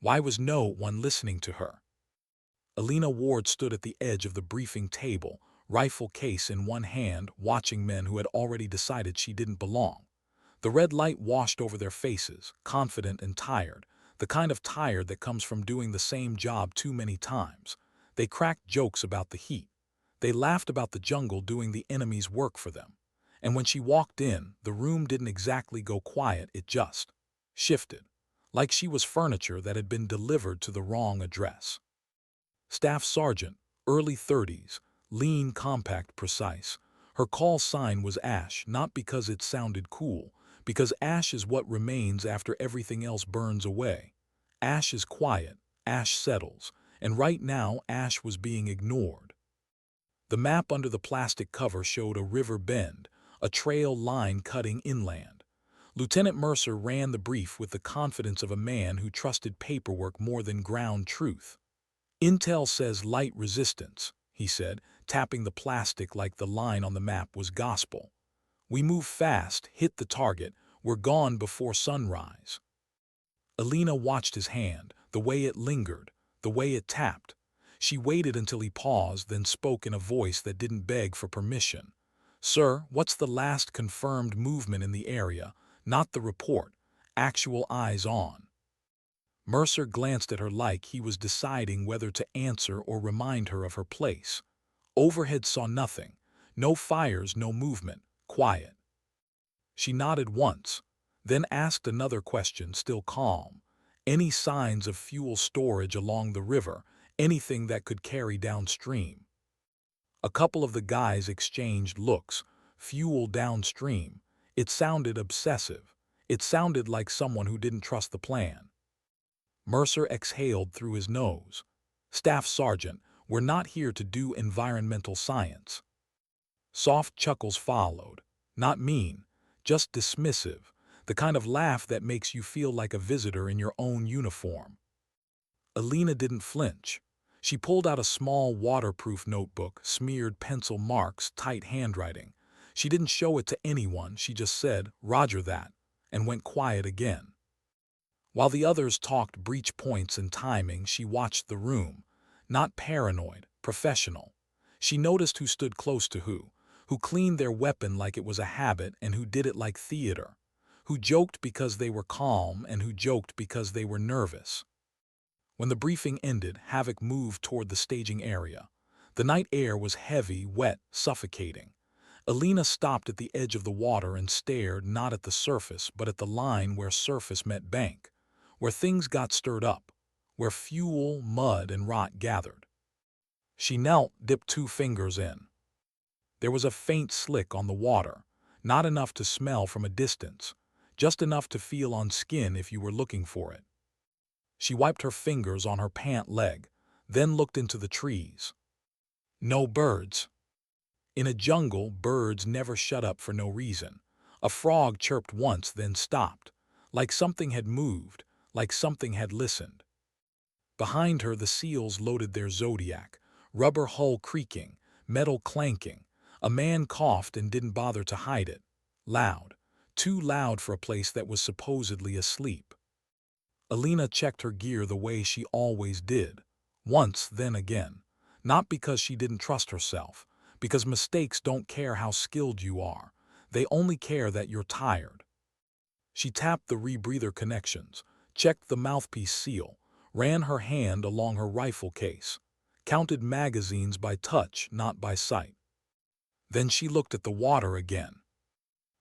Why was no one listening to her? Alina Ward stood at the edge of the briefing table, rifle case in one hand, watching men who had already decided she didn't belong. The red light washed over their faces, confident and tired, the kind of tired that comes from doing the same job too many times. They cracked jokes about the heat. They laughed about the jungle doing the enemy's work for them. And when she walked in, the room didn't exactly go quiet, it just shifted, like she was furniture that had been delivered to the wrong address. Staff Sergeant, early 30s, lean, compact, precise. Her call sign was Ash, not because it sounded cool, because ash is what remains after everything else burns away. Ash is quiet, ash settles, and right now Ash was being ignored. The map under the plastic cover showed a river bend, a trail line cutting inland. Lieutenant Mercer ran the brief with the confidence of a man who trusted paperwork more than ground truth. "Intel says light resistance," he said, tapping the plastic like the line on the map was gospel. "We move fast, hit the target, we're gone before sunrise." Alina watched his hand, the way it lingered, the way it tapped. She waited until he paused, then spoke in a voice that didn't beg for permission. "Sir, what's the last confirmed movement in the area? Not the report. Actual eyes on." Mercer glanced at her like he was deciding whether to answer or remind her of her place. Overhead saw nothing. No fires, no movement. Quiet. She nodded once, then asked another question, still calm. Any signs of fuel storage along the river, anything that could carry downstream? A couple of the guys exchanged looks. Fuel downstream. It sounded obsessive. It sounded like someone who didn't trust the plan. Mercer exhaled through his nose. "Staff Sergeant, we're not here to do environmental science." Soft chuckles followed. Not mean, just dismissive, the kind of laugh that makes you feel like a visitor in your own uniform. Alina didn't flinch. She pulled out a small waterproof notebook, smeared pencil marks, tight handwriting. She didn't show it to anyone, she just said, "Roger that," and went quiet again. While the others talked breach points and timing, she watched the room. Not paranoid, professional. She noticed who stood close to who cleaned their weapon like it was a habit and who did it like theater, who joked because they were calm and who joked because they were nervous. When the briefing ended, Havoc moved toward the staging area. The night air was heavy, wet, suffocating. Alina stopped at the edge of the water and stared not at the surface but at the line where surface met bank, where things got stirred up, where fuel, mud, and rot gathered. She knelt, dipped 2 fingers in. There was a faint slick on the water, not enough to smell from a distance, just enough to feel on skin if you were looking for it. She wiped her fingers on her pant leg, then looked into the trees. No birds. In a jungle, birds never shut up for no reason. A frog chirped once, then stopped, like something had moved, like something had listened. Behind her, the seals loaded their zodiac, rubber hull creaking, metal clanking. A man coughed and didn't bother to hide it. Loud. Too loud for a place that was supposedly asleep. Alina checked her gear the way she always did. Once, then again. Not because she didn't trust herself, because mistakes don't care how skilled you are. They only care that you're tired. She tapped the rebreather connections, checked the mouthpiece seal, ran her hand along her rifle case, counted magazines by touch, not by sight. Then she looked at the water again.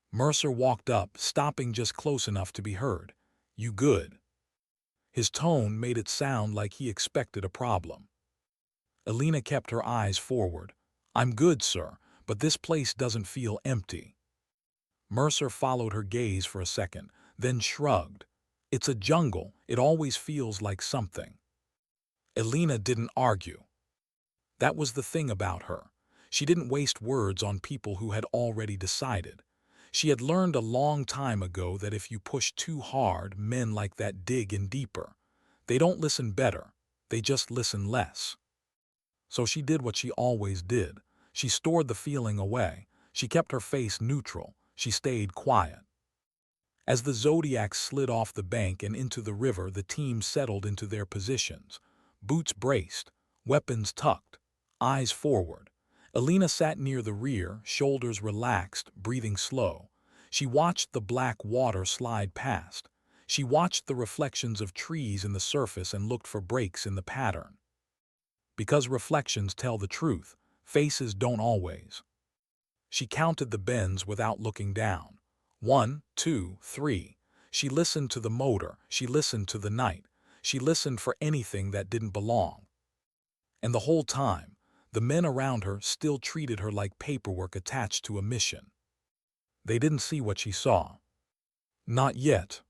Mercer walked up, stopping just close enough to be heard. "You good?" His tone made it sound like he expected a problem. Alina kept her eyes forward. "I'm good, sir, but this place doesn't feel empty." Mercer followed her gaze for a second, then shrugged. "It's a jungle, it always feels like something." Alina didn't argue. That was the thing about her. She didn't waste words on people who had already decided. She had learned a long time ago that if you push too hard, men like that dig in deeper. They don't listen better, they just listen less. So she did what she always did. She stored the feeling away. She kept her face neutral. She stayed quiet. As the Zodiac slid off the bank and into the river, the team settled into their positions. Boots braced, weapons tucked, eyes forward. Alina sat near the rear, shoulders relaxed, breathing slow. She watched the black water slide past. She watched the reflections of trees in the surface and looked for breaks in the pattern. Because reflections tell the truth, faces don't always. She counted the bends without looking down. 1, 2, 3. She listened to the motor, she listened to the night, she listened for anything that didn't belong. And the whole time, the men around her still treated her like paperwork attached to a mission. They didn't see what she saw. Not yet.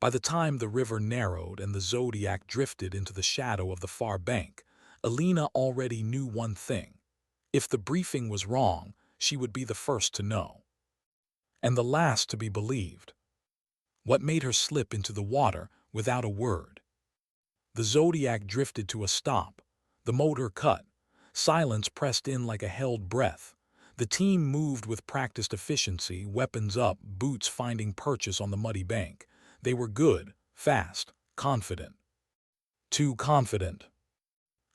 By the time the river narrowed and the Zodiac drifted into the shadow of the far bank, Alina already knew one thing. If the briefing was wrong, she would be the first to know. And the last to be believed. What made her slip into the water without a word? The Zodiac drifted to a stop. The motor cut. Silence pressed in like a held breath. The team moved with practiced efficiency, weapons up, boots finding purchase on the muddy bank. They were good, fast, confident. Too confident.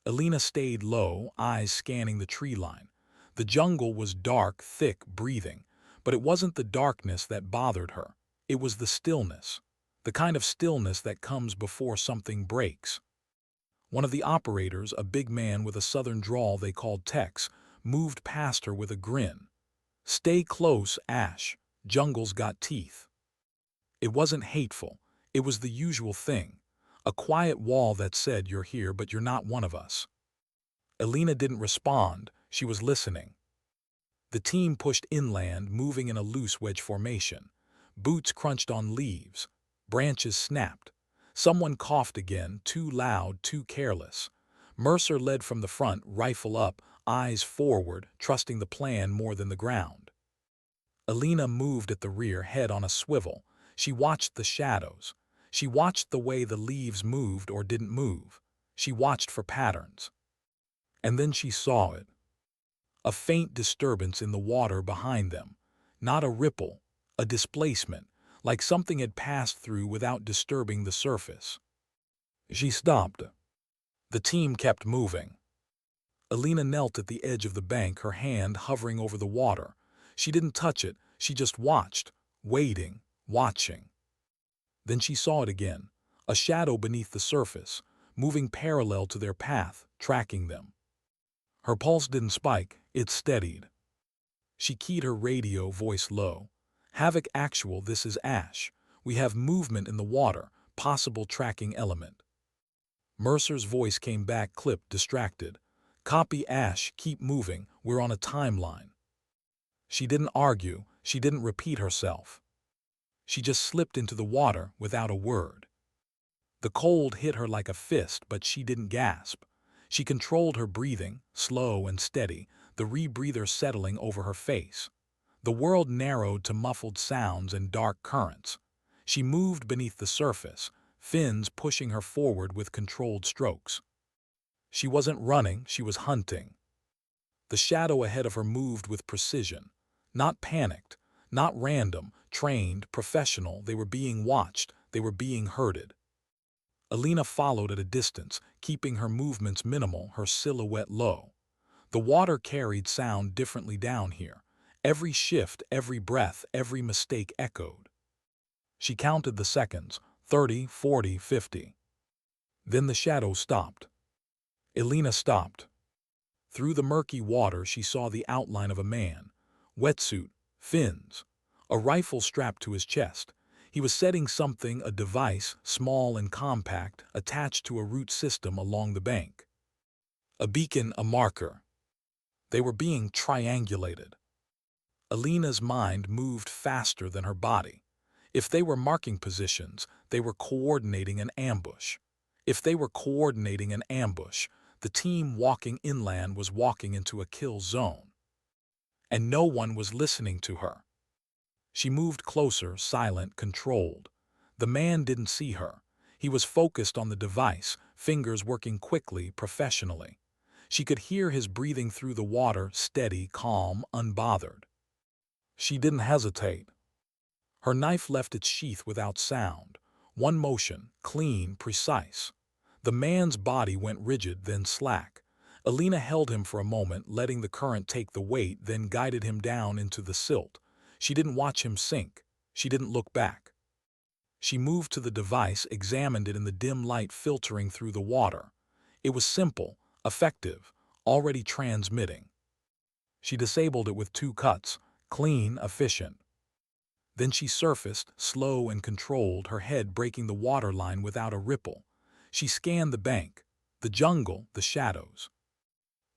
Alina stayed low, eyes scanning the tree line. The jungle was dark, thick, breathing. But it wasn't the darkness that bothered her. It was the stillness. The kind of stillness that comes before something breaks. One of the operators, a big man with a southern drawl they called Tex, moved past her with a grin. "Stay close, Ash. Jungle's got teeth." It wasn't hateful. It was the usual thing. A quiet wall that said, "You're here, but you're not one of us." Alina didn't respond. She was listening. The team pushed inland, moving in a loose wedge formation. Boots crunched on leaves. Branches snapped. Someone coughed again, too loud, too careless. Mercer led from the front, rifle up, eyes forward, trusting the plan more than the ground. Alina moved at the rear, head on a swivel. She watched the shadows. She watched the way the leaves moved or didn't move. She watched for patterns. And then she saw it. A faint disturbance in the water behind them. Not a ripple, a displacement, like something had passed through without disturbing the surface. She stopped. The team kept moving. Alina knelt at the edge of the bank, her hand hovering over the water. She didn't touch it, she just watched, waiting, watching. Then she saw it again, a shadow beneath the surface, moving parallel to their path, tracking them. Her pulse didn't spike, it steadied. She keyed her radio, voice low. "Havoc Actual, this is Ash. We have movement in the water, possible tracking element." Mercer's voice came back, clipped, distracted. "Copy Ash, keep moving, we're on a timeline." She didn't argue, she didn't repeat herself. She just slipped into the water without a word. The cold hit her like a fist, but she didn't gasp. She controlled her breathing, slow and steady, the rebreather settling over her face. The world narrowed to muffled sounds and dark currents. She moved beneath the surface, fins pushing her forward with controlled strokes. She wasn't running, she was hunting. The shadow ahead of her moved with precision. Not panicked, not random, trained, professional. They were being watched, they were being herded. Alina followed at a distance, keeping her movements minimal, her silhouette low. The water carried sound differently down here. Every shift, every breath, every mistake echoed. She counted the seconds, 30, 40, 50. Then the shadow stopped. Alina stopped. Through the murky water she saw the outline of a man. Wetsuit, fins, a rifle strapped to his chest. He was setting something, a device, small and compact, attached to a root system along the bank. A beacon, a marker. They were being triangulated. Alina's mind moved faster than her body. If they were marking positions, they were coordinating an ambush. If they were coordinating an ambush, the team walking inland was walking into a kill zone. And no one was listening to her. She moved closer, silent, controlled. The man didn't see her. He was focused on the device, fingers working quickly, professionally. She could hear his breathing through the water, steady, calm, unbothered. She didn't hesitate. Her knife left its sheath without sound. One motion, clean, precise. The man's body went rigid, then slack. Alina held him for a moment, letting the current take the weight, then guided him down into the silt. She didn't watch him sink. She didn't look back. She moved to the device, examined it in the dim light filtering through the water. It was simple, effective, already transmitting. She disabled it with 2 cuts, clean, efficient. Then she surfaced, slow and controlled, her head breaking the waterline without a ripple. She scanned the bank, the jungle, the shadows.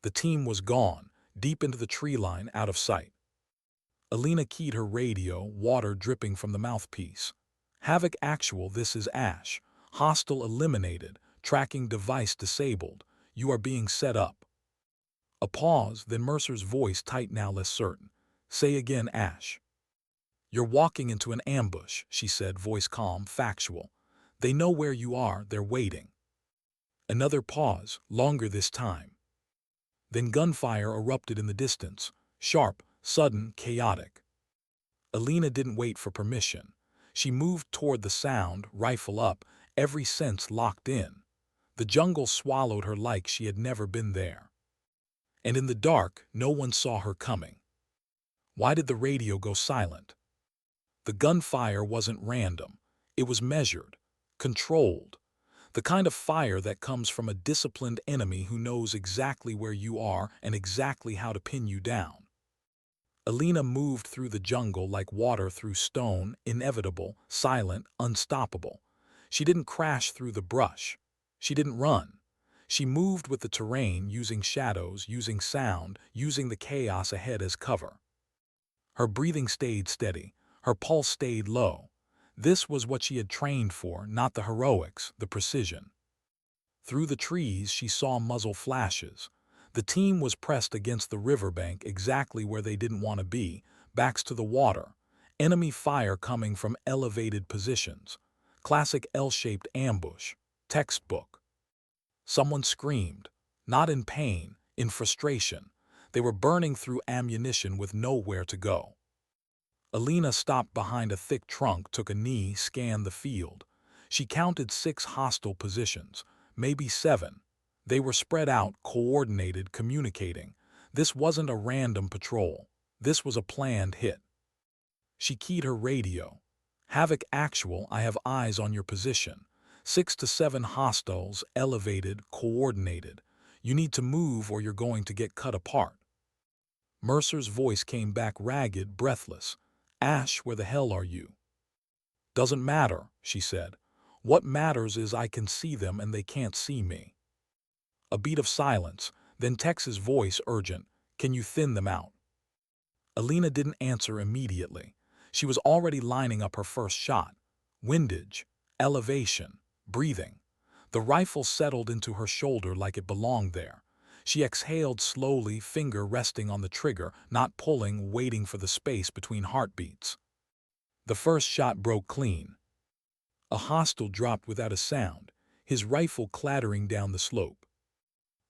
The team was gone, deep into the tree line, out of sight. Alina keyed her radio, water dripping from the mouthpiece. Havoc actual, this is Ash. Hostile eliminated, tracking device disabled. You are being set up. A pause, then Mercer's voice, tight now less certain. Say again, Ash. You're walking into an ambush, she said, voice calm, factual. They know where you are, they're waiting. Another pause, longer this time. Then gunfire erupted in the distance, sharp, sudden, chaotic. Alina didn't wait for permission. She moved toward the sound, rifle up, every sense locked in. The jungle swallowed her like she had never been there. And in the dark, no one saw her coming. Why did the radio go silent? The gunfire wasn't random. It was measured, controlled. The kind of fire that comes from a disciplined enemy who knows exactly where you are and exactly how to pin you down. Alina moved through the jungle like water through stone, inevitable, silent, unstoppable. She didn't crash through the brush. She didn't run. She moved with the terrain, using shadows, using sound, using the chaos ahead as cover. Her breathing stayed steady. Her pulse stayed low. This was what she had trained for, not the heroics, the precision. Through the trees, she saw muzzle flashes. The team was pressed against the riverbank, exactly where they didn't want to be, backs to the water. Enemy fire coming from elevated positions. Classic L-shaped ambush. Textbook. Someone screamed, not in pain, in frustration. They were burning through ammunition with nowhere to go. Alina stopped behind a thick trunk, took a knee, scanned the field. She counted 6 hostile positions, maybe 7. They were spread out, coordinated, communicating. This wasn't a random patrol. This was a planned hit. She keyed her radio. Havoc actual, I have eyes on your position. 6 to 7 hostiles, elevated, coordinated. You need to move or you're going to get cut apart. Mercer's voice came back ragged, breathless. Ash, where the hell are you? Doesn't matter, she said. What matters is I can see them and they can't see me. A beat of silence, then Tex's voice, urgent. Can you thin them out? Alina didn't answer immediately. She was already lining up her first shot. Windage, elevation, breathing. The rifle settled into her shoulder like it belonged there. She exhaled slowly, finger resting on the trigger, not pulling, waiting for the space between heartbeats. The first shot broke clean. A hostile dropped without a sound, his rifle clattering down the slope.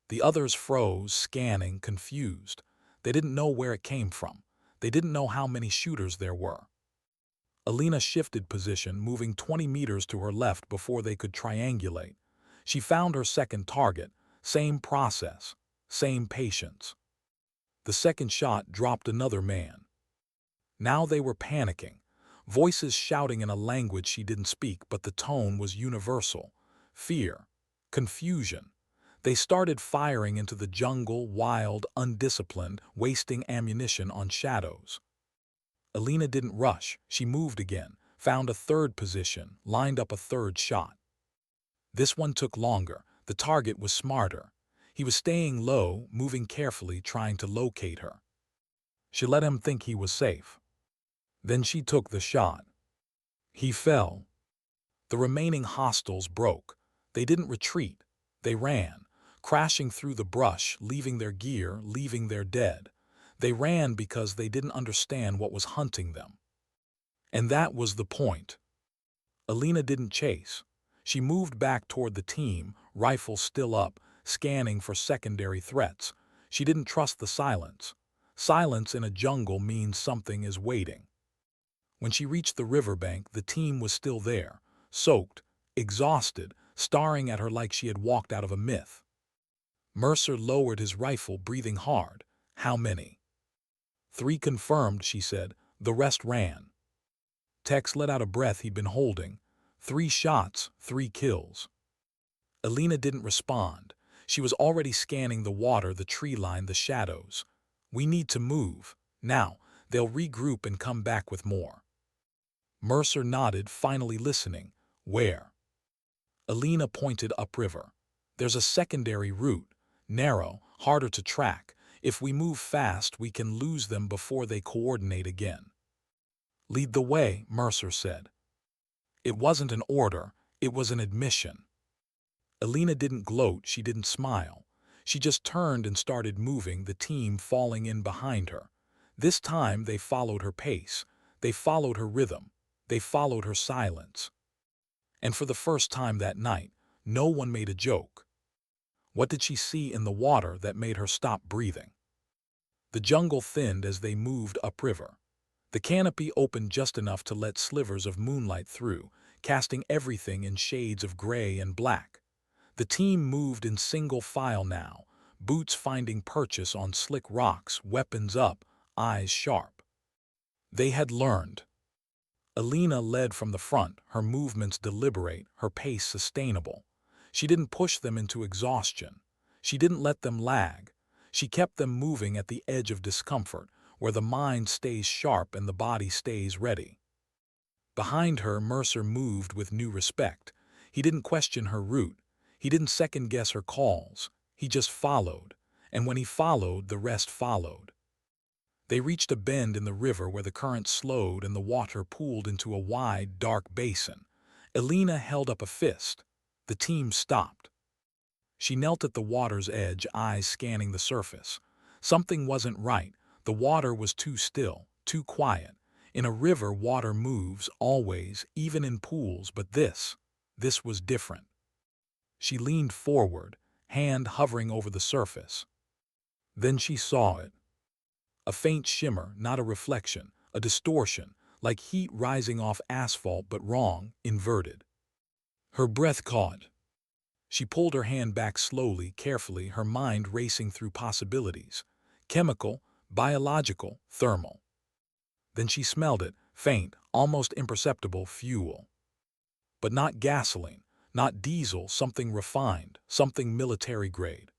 The others froze, scanning, confused. They didn't know where it came from. They didn't know how many shooters there were. Alina shifted position, moving 20 meters to her left before they could triangulate. She found her second target, same process. Same patience. The second shot dropped another man. Now they were panicking, voices shouting in a language she didn't speak, but the tone was universal. Fear, confusion. They started firing into the jungle, wild, undisciplined, wasting ammunition on shadows. Alina didn't rush. She moved again, found a third position, lined up a third shot. This one took longer. The target was smarter. He was staying low, moving carefully, trying to locate her. She let him think he was safe. Then she took the shot. He fell. The remaining hostiles broke. They didn't retreat. They ran, crashing through the brush, leaving their gear, leaving their dead. They ran because they didn't understand what was hunting them. And that was the point. Alina didn't chase. She moved back toward the team, rifle still up, scanning for secondary threats. She didn't trust the silence. Silence in a jungle means something is waiting. When she reached the riverbank, the team was still there, soaked, exhausted, staring at her like she had walked out of a myth. Mercer lowered his rifle, breathing hard. "How many?" "3 confirmed," she said. "The rest ran." Tex let out a breath he'd been holding. 3 shots, 3 kills. Alina didn't respond. She was already scanning the water, the tree line, the shadows. "We need to move. Now, they'll regroup and come back with more." Mercer nodded, finally listening. "Where?" Alina pointed upriver. "There's a secondary route. Narrow, harder to track. If we move fast, we can lose them before they coordinate again." "Lead the way," Mercer said. It wasn't an order, it was an admission. Alina didn't gloat, she didn't smile. She just turned and started moving, the team falling in behind her. This time they followed her pace. They followed her rhythm. They followed her silence. And for the first time that night, no one made a joke. What did she see in the water that made her stop breathing? The jungle thinned as they moved upriver. The canopy opened just enough to let slivers of moonlight through, casting everything in shades of gray and black. The team moved in single file now, boots finding purchase on slick rocks, weapons up, eyes sharp. They had learned. Alina led from the front, her movements deliberate, her pace sustainable. She didn't push them into exhaustion. She didn't let them lag. She kept them moving at the edge of discomfort, where the mind stays sharp and the body stays ready. Behind her, Mercer moved with new respect. He didn't question her route. He didn't second-guess her calls. He just followed. And when he followed, the rest followed. They reached a bend in the river where the current slowed and the water pooled into a wide, dark basin. Alina held up a fist. The team stopped. She knelt at the water's edge, eyes scanning the surface. Something wasn't right. The water was too still, too quiet. In a river, water moves, always, even in pools, but this was different. She leaned forward, hand hovering over the surface. Then she saw it. A faint shimmer, not a reflection, a distortion, like heat rising off asphalt but wrong, inverted. Her breath caught. She pulled her hand back slowly, carefully, her mind racing through possibilities. Chemical, biological, thermal. Then she smelled it, faint, almost imperceptible, fuel. But not gasoline, not diesel, something refined, something military grade.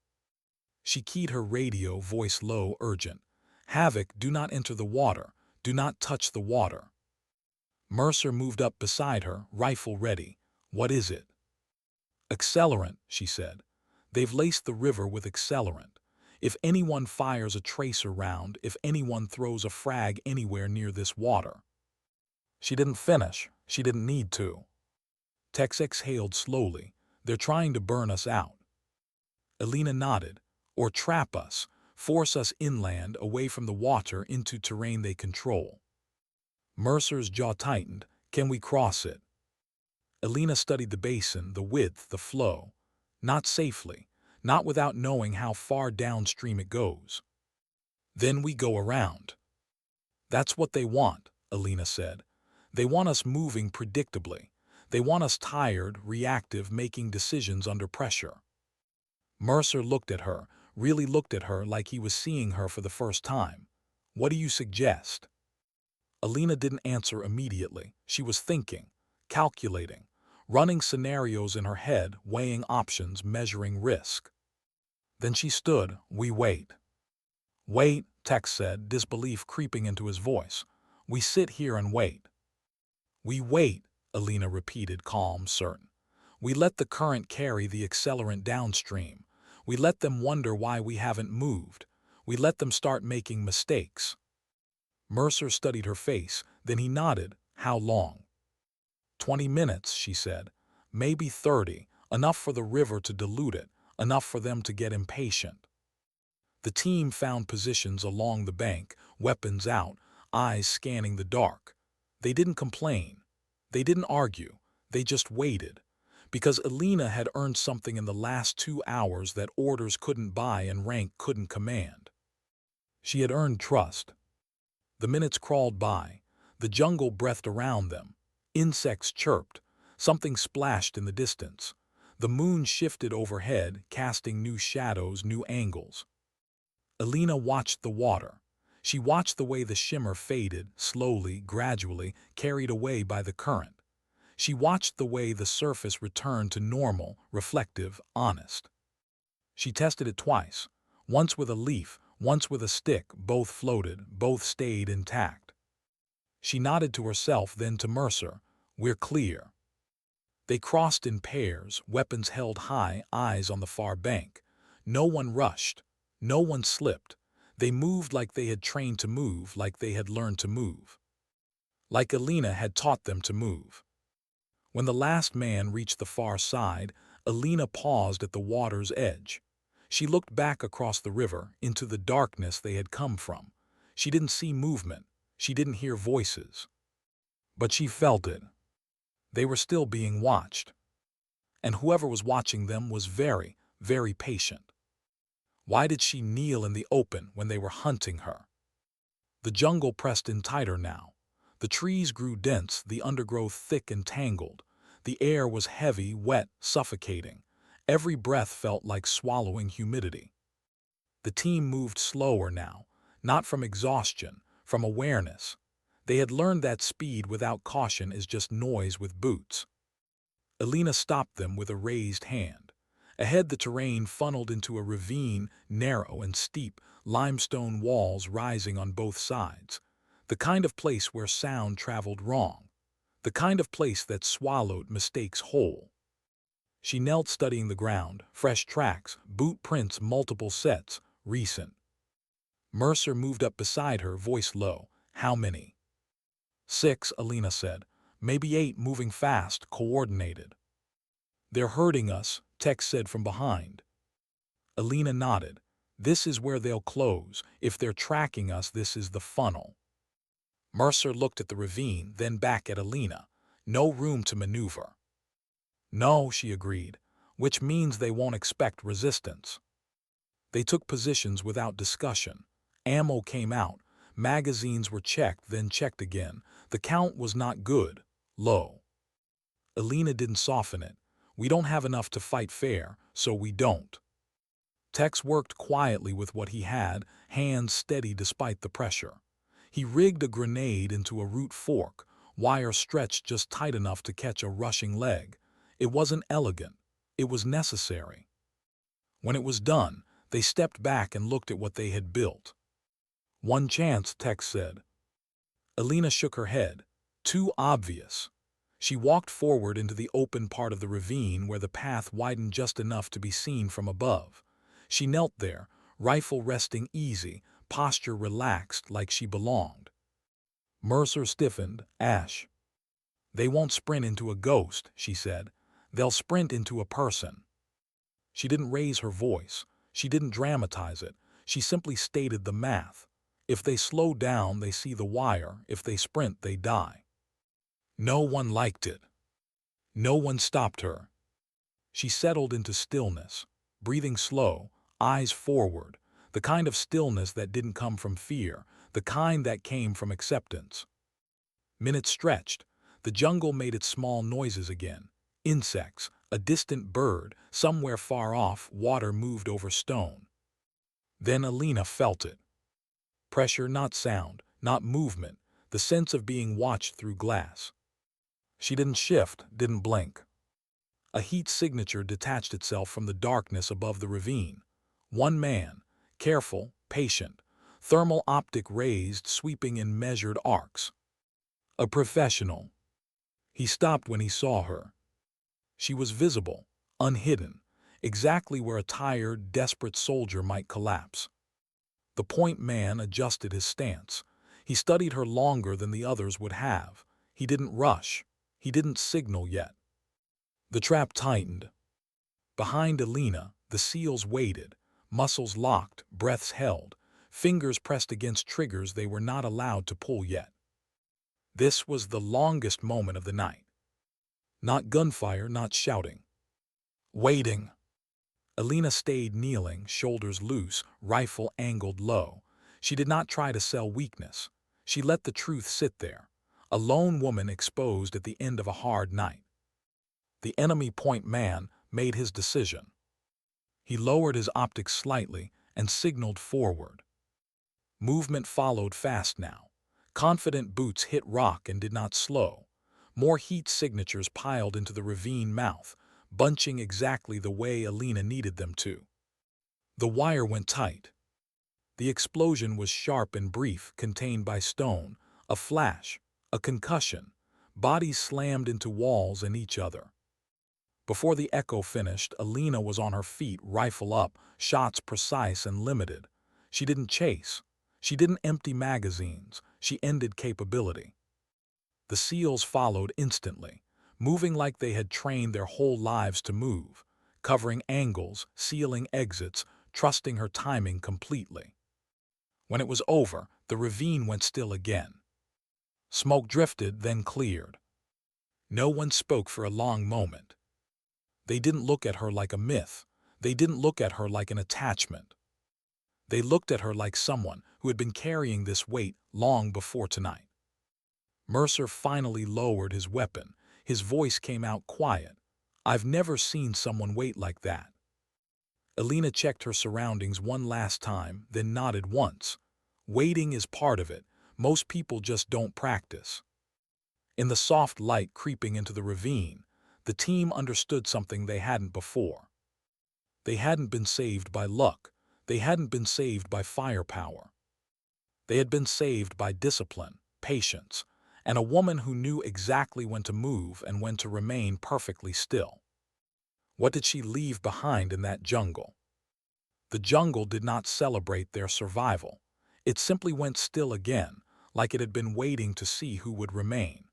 She keyed her radio, voice low, urgent. "Havoc, do not enter the water. Do not touch the water." Mercer moved up beside her, rifle ready. "What is it?" "Accelerant," she said. "They've laced the river with accelerant. If anyone fires a tracer round, if anyone throws a frag anywhere near this water." She didn't finish. She didn't need to. Tex exhaled slowly. "They're trying to burn us out." Alina nodded. "Or trap us. Force us inland, away from the water, into terrain they control." Mercer's jaw tightened. "Can we cross it?" Alina studied the basin, the width, the flow. Not safely. Not without knowing how far downstream it goes. "Then we go around." "That's what they want," Alina said. "They want us moving predictably. They want us tired, reactive, making decisions under pressure." Mercer looked at her, really looked at her like he was seeing her for the first time. "What do you suggest?" Alina didn't answer immediately. She was thinking, calculating, running scenarios in her head, weighing options, measuring risk. Then she stood. "We wait." "Wait," Tex said, disbelief creeping into his voice. "We sit here and wait." "We wait," Alina repeated, calm, certain. "We let the current carry the accelerant downstream. We let them wonder why we haven't moved. We let them start making mistakes." Mercer studied her face, then he nodded. "How long?" 20 minutes, she said. "Maybe 30, enough for the river to dilute it, enough for them to get impatient." The team found positions along the bank, weapons out, eyes scanning the dark. They didn't complain. They didn't argue. They just waited. Because Alina had earned something in the last 2 hours that orders couldn't buy and rank couldn't command. She had earned trust. The minutes crawled by. The jungle breathed around them. Insects chirped. Something splashed in the distance. The moon shifted overhead, casting new shadows, new angles. Alina watched the water. She watched the way the shimmer faded, slowly, gradually, carried away by the current. She watched the way the surface returned to normal, reflective, honest. She tested it twice. Once with a leaf, once with a stick. Both floated, both stayed intact. She nodded to herself, then to Mercer. "We're clear." They crossed in pairs, weapons held high, eyes on the far bank. No one rushed. No one slipped. They moved like they had trained to move, like they had learned to move. Like Alina had taught them to move. When the last man reached the far side, Alina paused at the water's edge. She looked back across the river, into the darkness they had come from. She didn't see movement. She didn't hear voices. But she felt it. They were still being watched. And whoever was watching them was very, very patient. Why did she kneel in the open when they were hunting her? The jungle pressed in tighter now. The trees grew dense, the undergrowth thick and tangled. The air was heavy, wet, suffocating. Every breath felt like swallowing humidity. The team moved slower now, not from exhaustion, from awareness. They had learned that speed without caution is just noise with boots. Alina stopped them with a raised hand. Ahead, the terrain funneled into a ravine, narrow and steep, limestone walls rising on both sides. The kind of place where sound traveled wrong. The kind of place that swallowed mistakes whole. She knelt, studying the ground. Fresh tracks, boot prints, multiple sets, recent. Mercer moved up beside her, voice low. "How many?" "6," Alina said. "Maybe 8, moving fast, coordinated." "They're hurting us," Tex said from behind. Alina nodded. "This is where they'll close. If they're tracking us, this is the funnel." Mercer looked at the ravine, then back at Alina. "No room to maneuver." "No," she agreed, "which means they won't expect resistance." They took positions without discussion. Ammo came out. Magazines were checked, then checked again. The count was not good. Low. Alina didn't soften it. "We don't have enough to fight fair, so we don't." Tex worked quietly with what he had, hands steady despite the pressure. He rigged a grenade into a root fork, wire stretched just tight enough to catch a rushing leg. It wasn't elegant. It was necessary. When it was done, they stepped back and looked at what they had built. "One chance," Tex said. Alina shook her head. "Too obvious." She walked forward into the open part of the ravine where the path widened just enough to be seen from above. She knelt there, rifle resting easy, posture relaxed like she belonged. Mercer stiffened. "Ash." "They won't sprint into a ghost," she said. "They'll sprint into a person." She didn't raise her voice. She didn't dramatize it. She simply stated the math. If they slow down, they see the wire. If they sprint, they die. No one liked it. No one stopped her. She settled into stillness, breathing slow, eyes forward, the kind of stillness that didn't come from fear, the kind that came from acceptance. Minutes stretched. The jungle made its small noises again. Insects, a distant bird, somewhere far off, water moved over stone. Then Alina felt it. Pressure, not sound, not movement, the sense of being watched through glass. She didn't shift, didn't blink. A heat signature detached itself from the darkness above the ravine. One man, careful, patient, thermal optic raised, sweeping in measured arcs. A professional. He stopped when he saw her. She was visible, unhidden, exactly where a tired, desperate soldier might collapse. The point man adjusted his stance. He studied her longer than the others would have. He didn't rush. He didn't signal yet. The trap tightened. Behind Alina, the seals waited, muscles locked, breaths held, fingers pressed against triggers they were not allowed to pull yet. This was the longest moment of the night. Not gunfire, not shouting. Waiting. Alina stayed kneeling, shoulders loose, rifle angled low. She did not try to sell weakness. She let the truth sit there. A lone woman exposed at the end of a hard night. The enemy point man made his decision. He lowered his optics slightly and signaled forward. Movement followed fast now. Confident boots hit rock and did not slow. More heat signatures piled into the ravine mouth, bunching exactly the way Alina needed them to. The wire went tight. The explosion was sharp and brief, contained by stone, a flash, a concussion. Bodies slammed into walls and each other. Before the echo finished, Alina was on her feet, rifle up, shots precise and limited. She didn't chase. She didn't empty magazines. She ended capability. The SEALs followed instantly, moving like they had trained their whole lives to move, covering angles, sealing exits, trusting her timing completely. When it was over, the ravine went still again. Smoke drifted, then cleared. No one spoke for a long moment. They didn't look at her like a myth. They didn't look at her like an attachment. They looked at her like someone who had been carrying this weight long before tonight. Mercer finally lowered his weapon. His voice came out quiet. "I've never seen someone wait like that." Alina checked her surroundings one last time, then nodded once. Waiting is part of it. Most people just don't practice. In the soft light creeping into the ravine, the team understood something they hadn't before. They hadn't been saved by luck. They hadn't been saved by firepower. They had been saved by discipline, patience, and a woman who knew exactly when to move and when to remain perfectly still. What did she leave behind in that jungle? The jungle did not celebrate their survival. It simply went still again, like it had been waiting to see who would remain.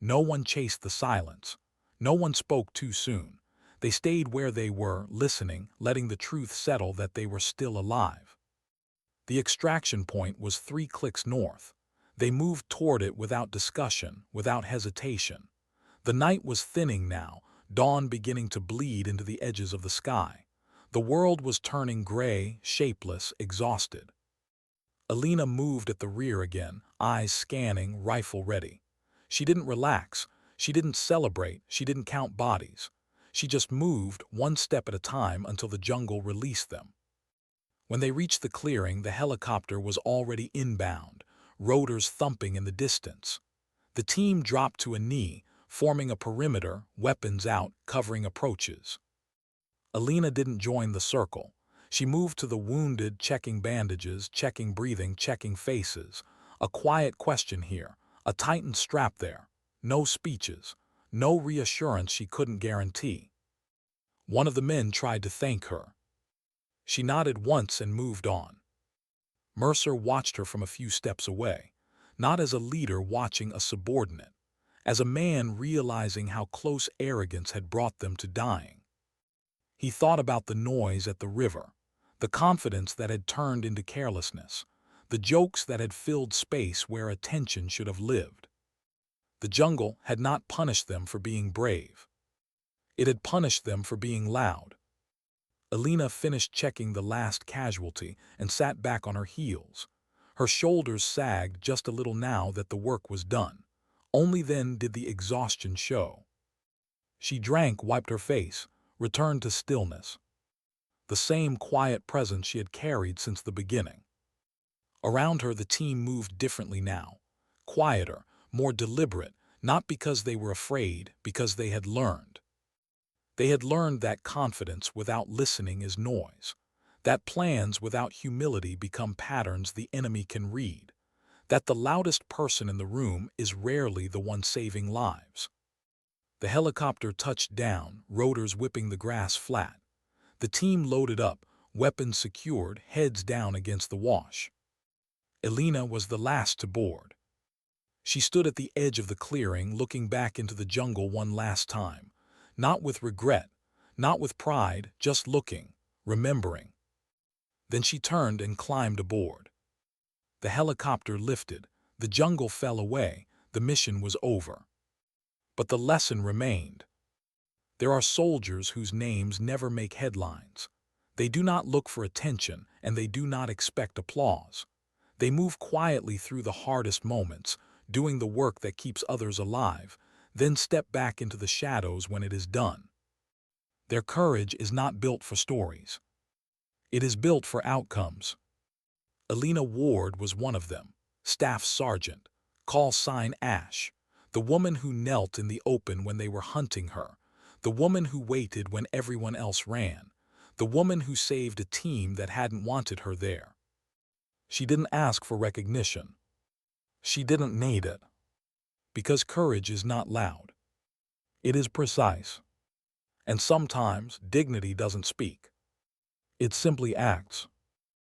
No one chased the silence. No one spoke too soon. They stayed where they were, listening, letting the truth settle that they were still alive. The extraction point was 3 clicks north. They moved toward it without discussion, without hesitation. The night was thinning now, dawn beginning to bleed into the edges of the sky. The world was turning gray, shapeless, exhausted. Alina moved at the rear again, eyes scanning, rifle ready. She didn't relax. She didn't celebrate. She didn't count bodies. She just moved, one step at a time, until the jungle released them. When they reached the clearing, the helicopter was already inbound, rotors thumping in the distance. The team dropped to a knee, forming a perimeter, weapons out, covering approaches. Alina didn't join the circle. She moved to the wounded, checking bandages, checking breathing, checking faces. A quiet question here, a tightened strap there. No speeches, no reassurance she couldn't guarantee. One of the men tried to thank her. She nodded once and moved on. Mercer watched her from a few steps away, not as a leader watching a subordinate, as a man realizing how close arrogance had brought them to dying. He thought about the noise at the river, the confidence that had turned into carelessness, the jokes that had filled space where attention should have lived. The jungle had not punished them for being brave. It had punished them for being loud. Alina finished checking the last casualty and sat back on her heels. Her shoulders sagged just a little now that the work was done. Only then did the exhaustion show. She drank, wiped her face, returned to stillness. The same quiet presence she had carried since the beginning. Around her, the team moved differently now. Quieter, more deliberate, not because they were afraid, because they had learned. They had learned that confidence without listening is noise, that plans without humility become patterns the enemy can read, that the loudest person in the room is rarely the one saving lives. The helicopter touched down, rotors whipping the grass flat. The team loaded up, weapons secured, heads down against the wash. Alina was the last to board. She stood at the edge of the clearing, looking back into the jungle one last time. Not with regret, not with pride, just looking, remembering. Then she turned and climbed aboard. The helicopter lifted, the jungle fell away, the mission was over. But the lesson remained. There are soldiers whose names never make headlines. They do not look for attention, and they do not expect applause. They move quietly through the hardest moments, doing the work that keeps others alive, then step back into the shadows when it is done. Their courage is not built for stories. It is built for outcomes. Alina Ward was one of them, Staff Sergeant, call sign Ash, the woman who knelt in the open when they were hunting her, the woman who waited when everyone else ran, the woman who saved a team that hadn't wanted her there. She didn't ask for recognition. She didn't need it. Because courage is not loud. It is precise. And sometimes dignity doesn't speak. It simply acts.